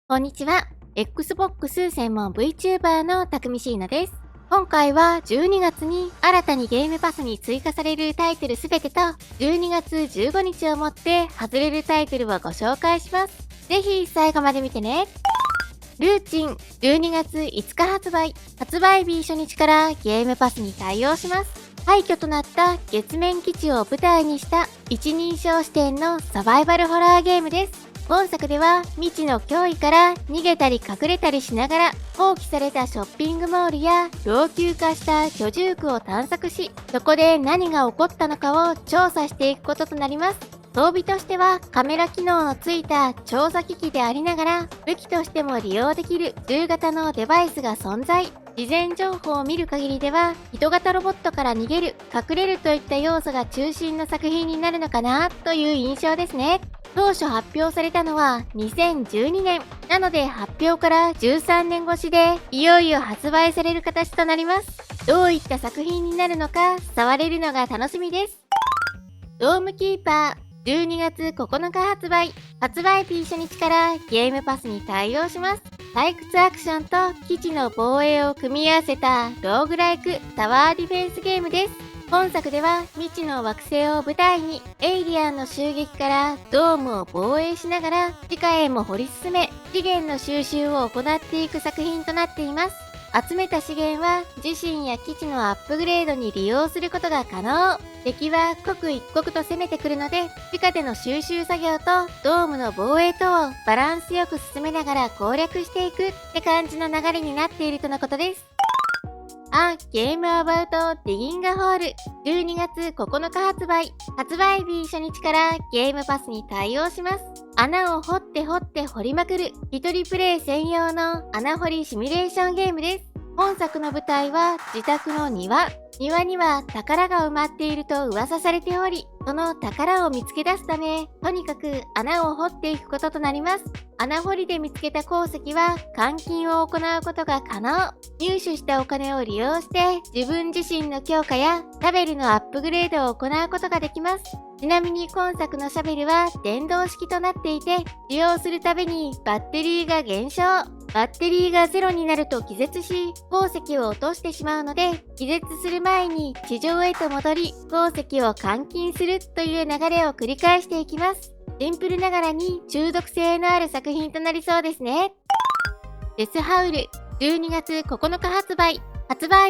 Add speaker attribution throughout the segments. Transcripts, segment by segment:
Speaker 1: こんにちは。Xbox 専門 VTuber のたくみしーなです。今回は12月に新たにゲームパスに追加されるタイトルすべてと12月15日をもって外れるタイトルをご紹介します。ぜひ最後まで見てね。ルーチン12月5日発売日初日からゲームパスに対応します。廃墟となった月面基地を舞台にした一人称視点のサバイバルホラーゲームです。本作では未知の脅威から逃げたり隠れたりしながら放棄されたショッピングモールや老朽化した居住区を探索し、そこで何が起こったのかを調査していくこととなります。装備としてはカメラ機能のついた調査機器でありながら武器としても利用できる銃型のデバイスが存在。事前情報を見る限りでは人型ロボットから逃げる、隠れるといった要素が中心の作品になるのかなという印象ですね。当初発表されたのは2012年。なので発表から13年越しでいよいよ発売される形となります。どういった作品になるのか触れるのが楽しみです。ドームキーパー12月9日発売日初日からゲームパスに対応します。退屈アクションと基地の防衛を組み合わせたローグライクタワーディフェンスゲームです。本作では未知の惑星を舞台にエイリアンの襲撃からドームを防衛しながら地下へも掘り進め資源の収集を行っていく作品となっています。集めた資源は自身や基地のアップグレードに利用することが可能。敵は刻一刻と攻めてくるので地下での収集作業とドームの防衛とをバランスよく進めながら攻略していくって感じの流れになっているとのことです。ゲームアバウトディギングホール12月9日発売日初日からゲームパスに対応します。穴を掘って掘りまくる一人プレイ専用の穴掘りシミュレーションゲームです。本作の舞台は自宅の庭には宝が埋まっていると噂されており、その宝を見つけ出すため、とにかく穴を掘っていくこととなります。穴掘りで見つけた鉱石は換金を行うことが可能。入手したお金を利用して自分自身の強化やシャベルのアップグレードを行うことができます。ちなみに今作のシャベルは電動式となっていて、使用するたびにバッテリーが減少。バッテリーがゼロになると気絶し、鉱石を落としてしまうので、気絶する前に地上へと戻り、鉱石を換金するという流れを繰り返していきます。シンプルながらに中毒性のある作品となりそうですね。デスハウル12月9日発売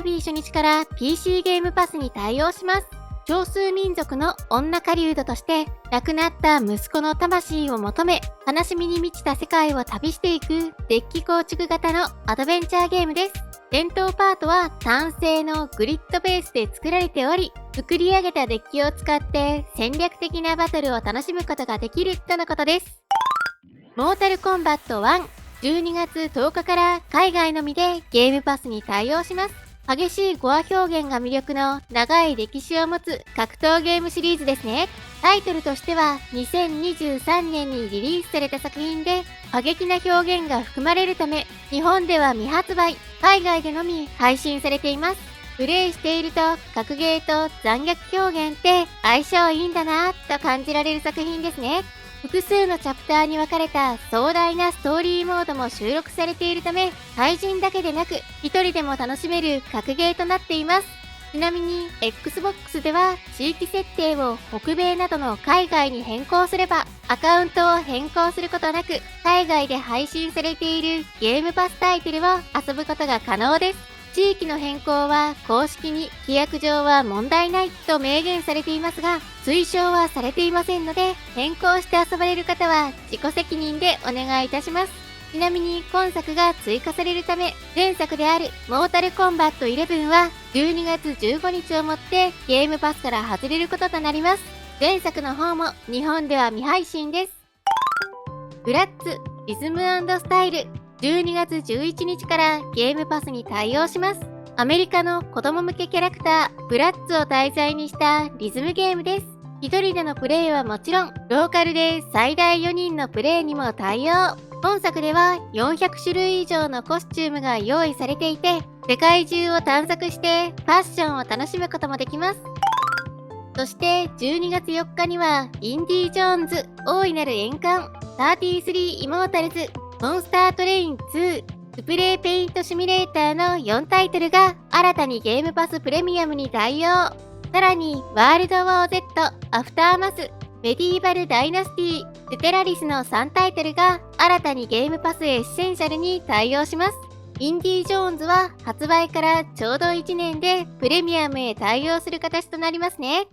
Speaker 1: 日初日から PC ゲームパスに対応します。少数民族の女狩人として亡くなった息子の魂を求め悲しみに満ちた世界を旅していくデッキ構築型のアドベンチャーゲームです。戦闘パートは単性のグリッドベースで作られており、作り上げたデッキを使って戦略的なバトルを楽しむことができるとのことです。モータルコンバット1 12月10日から海外のみでゲームパスに対応します。激しいゴア表現が魅力の長い歴史を持つ格闘ゲームシリーズですね。タイトルとしては2023年にリリースされた作品で過激な表現が含まれるため日本では未発売、海外でのみ配信されています。プレイしていると格ゲーと残虐表現って相性いいんだなぁと感じられる作品ですね。複数のチャプターに分かれた壮大なストーリーモードも収録されているため、対人だけでなく一人でも楽しめる格ゲーとなっています。ちなみに Xbox では地域設定を北米などの海外に変更すればアカウントを変更することなく海外で配信されているゲームパスタイトルを遊ぶことが可能です。地域の変更は公式に規約上は問題ないと明言されていますが、推奨はされていませんので、変更して遊ばれる方は自己責任でお願いいたします。ちなみに今作が追加されるため、前作であるモータルコンバット11は12月15日をもってゲームパスから外れることとなります。前作の方も日本では未配信です。ブラッツリズム&スタイル12月11日からゲームパスに対応します。アメリカの子供向けキャラクターブラッツを題材にしたリズムゲームです。一人でのプレイはもちろん、ローカルで最大4人のプレイにも対応。本作では400種類以上のコスチュームが用意されていて、世界中を探索してファッションを楽しむこともできます。そして12月4日にはインディ・ジョーンズ大いなる円環33イモータルズモンスタートレイン2、スプレーペイントシミュレーターの4タイトルが新たにゲームパスプレミアムに対応。さらに、ワールドウォー Z、アフターマス、メディーバルダイナスティ、ステラリスの3タイトルが新たにゲームパスエッセンシャルに対応します。インディ・ジョーンズは発売からちょうど1年でプレミアムへ対応する形となりますね。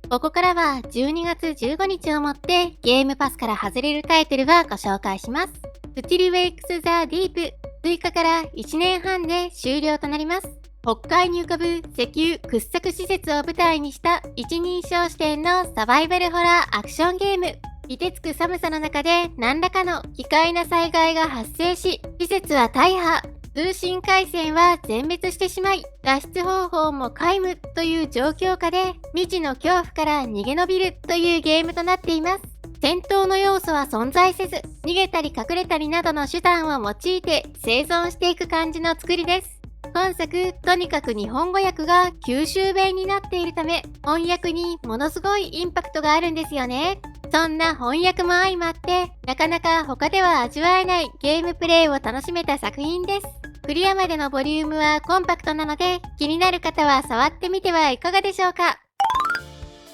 Speaker 1: ここからは12月15日をもってゲームパスから外れるタイトルをご紹介します。スティルウェイクス・ザ・ディープ、追加から1年半で終了となります。北海に浮かぶ石油掘削施設を舞台にした一人称視点のサバイバルホラーアクションゲーム。凍てつく寒さの中で何らかの奇怪な災害が発生し、施設は大破。通信回線は全滅してしまい、脱出方法も皆無という状況下で未知の恐怖から逃げ延びるというゲームとなっています。戦闘の要素は存在せず、逃げたり隠れたりなどの手段を用いて生存していく感じの作りです。今作、とにかく日本語訳が九州弁になっているため、翻訳にものすごいインパクトがあるんですよね。そんな翻訳も相まって、なかなか他では味わえないゲームプレイを楽しめた作品です。クリアまでのボリュームはコンパクトなので、気になる方は触ってみてはいかがでしょうか。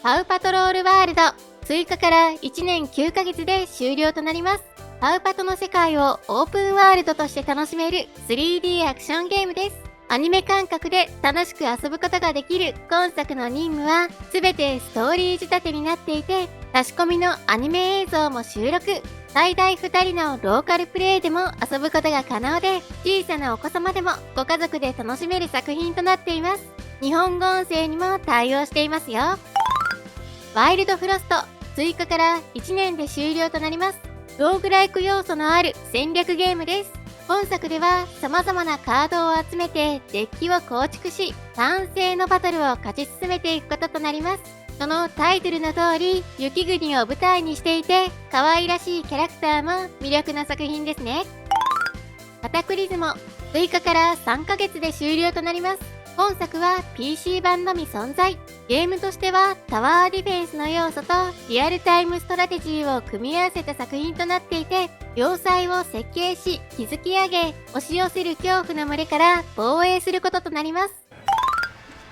Speaker 1: パウパトロールワールド、追加から1年9ヶ月で終了となります。パウパトの世界をオープンワールドとして楽しめる 3D アクションゲームです。アニメ感覚で楽しく遊ぶことができる今作の任務は全てストーリー仕立てになっていて、差し込みのアニメ映像も収録。最大2人のローカルプレイでも遊ぶことが可能で、小さなお子様でもご家族で楽しめる作品となっています。日本語音声にも対応していますよ。ワイルドフロスト、追加から1年で終了となります。ローグライク要素のある戦略ゲームです。本作では様々なカードを集めてデッキを構築し、単性のバトルを勝ち進めていくこととなります。そのタイトルの通り、雪国を舞台にしていて、可愛らしいキャラクターも魅力の作品ですね。カタクリズモ、追加から3ヶ月で終了となります。本作は PC 版のみ存在。ゲームとしてはタワーディフェンスの要素とリアルタイムストラテジーを組み合わせた作品となっていて、要塞を設計し、築き上げ、押し寄せる恐怖の群れから防衛することとなります。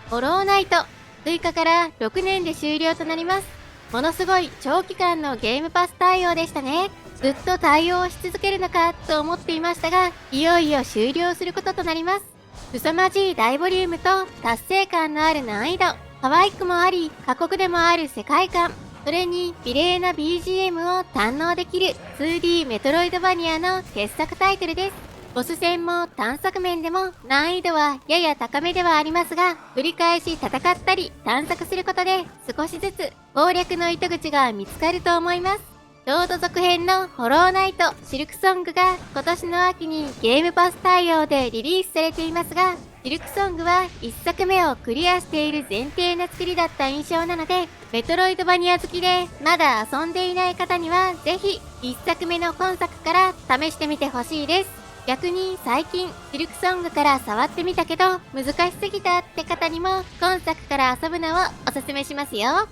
Speaker 1: ホローナイト、追加から6年で終了となります。ものすごい長期間のゲームパス対応でしたね。ずっと対応し続けるのかと思っていましたが、いよいよ終了することとなります。凄まじい大ボリュームと達成感のある難易度、可愛くもあり過酷でもある世界観、それに美麗な BGM を堪能できる 2D メトロイドバニアの傑作タイトルです。ボス戦も探索面でも難易度はやや高めではありますが、繰り返し戦ったり探索することで少しずつ攻略の糸口が見つかると思います。ちょうど続編のホローナイトシルクソングが今年の秋にゲームパス対応でリリースされていますが、シルクソングは1作目をクリアしている前提な作りだった印象なので、メトロイドバニア好きでまだ遊んでいない方にはぜひ1作目の今作から試してみてほしいです。逆に最近シルクソングから触ってみたけど難しすぎたって方にも今作から遊ぶのをおすすめしますよ。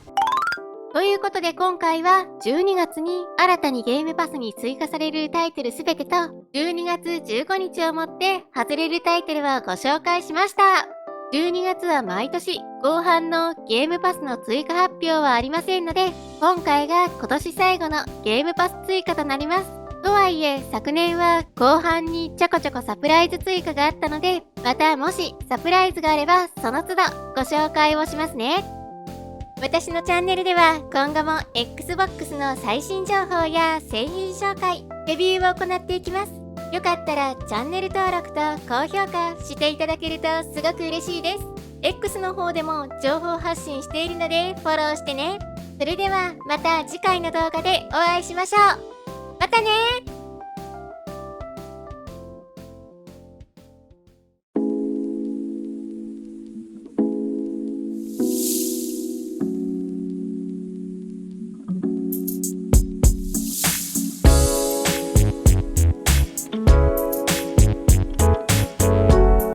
Speaker 1: ということで今回は12月に新たにゲームパスに追加されるタイトルすべてと12月15日をもって外れるタイトルをご紹介しました。12月は毎年後半のゲームパスの追加発表はありませんので、今回が今年最後のゲームパス追加となります。とはいえ昨年は後半にちょこちょこサプライズ追加があったので、またもしサプライズがあればその都度ご紹介をしますね。私のチャンネルでは今後も Xbox の最新情報や製品紹介、レビューを行っていきます。よかったらチャンネル登録と高評価していただけるとすごく嬉しいです。X の方でも情報発信しているのでフォローしてね。それではまた次回の動画でお会いしましょう。またねー。